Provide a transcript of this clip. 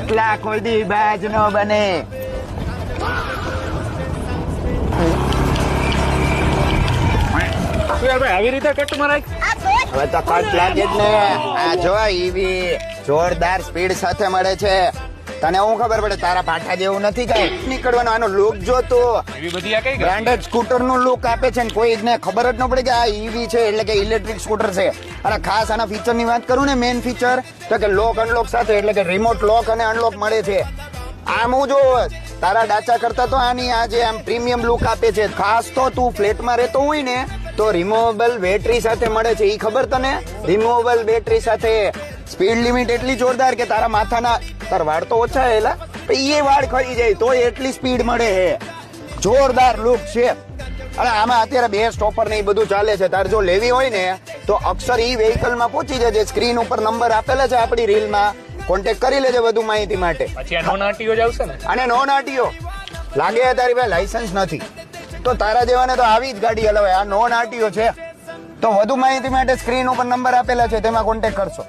ચકલા કોઈ દી બાજ નો બને. આવી રીતે કટ મરાય હવે તો કટ લાગે જ ને. આ જો ઈવી જોરદાર સ્પીડ સાથે મળે છે. તને હું ખબર પડે, તારા પાઠા જેવું નથી કઈ નીકળવાનો. આનો લુક જો તો એવી બધી આ કઈ બ્રાન્ડેડ સ્કૂટર નું લુક આપે છે ને કોઈને ખબર જ ન પડે કે આ ઈવી છે એટલે કે ઇલેક્ટ્રિક સ્કૂટર છે. અને ખાસ આના ફીચર ની વાત કરું ને, મેઇન ફીચર તો કે લોક અનલોક સાથે એટલે કે રિમોટ લોક અને અનલોક મળે છે. આમ હું જો તારા ડાચા કરતા તો આની આ જે આમ પ્રીમિયમ લુક આપે છે. ખાસ તો તું ફ્લેટમાં રહેતો હોય ને તો રિમૂવેબલ બેટરી સાથે મળે છે. ઈ ખબર તને? રિમૂવેબલ બેટરી સાથે. સ્પીડ લિમિટ એટલી જોરદાર કે તારા માથાના તાર વાળ તો ઓછા હેલા એ વાળ ખરી જાય તો એટલી સ્પીડ મળે છે. જોરદાર લુક છે. અને આમાં અત્યારે બે સ્ટોપર ને એ બધું ચાલે છે. તારે જો લેવી હોય ને તો અક્ષર ઈ વેહિકલ માં પહોંચી જજે. સ્ક્રીન ઉપર નંબર આપેલા છે આપણી રીલ માં, કોન્ટેક્ટ કરી લેજે વધુ માહિતી માટે. પછી આ નોન આરટીઓ જ આવશે ને? અને નોન આરટીઓ લાગે તારી પાસે લાયસન્સ નથી તો તારા જેવાને તો આવી જ ગાડી હલાવે. આ નોન આરટીઓ છે. તો વધુ માહિતી માટે સ્ક્રીન ઉપર નંબર આપેલા છે, તેમાં કોન્ટેક્ટ કરશો.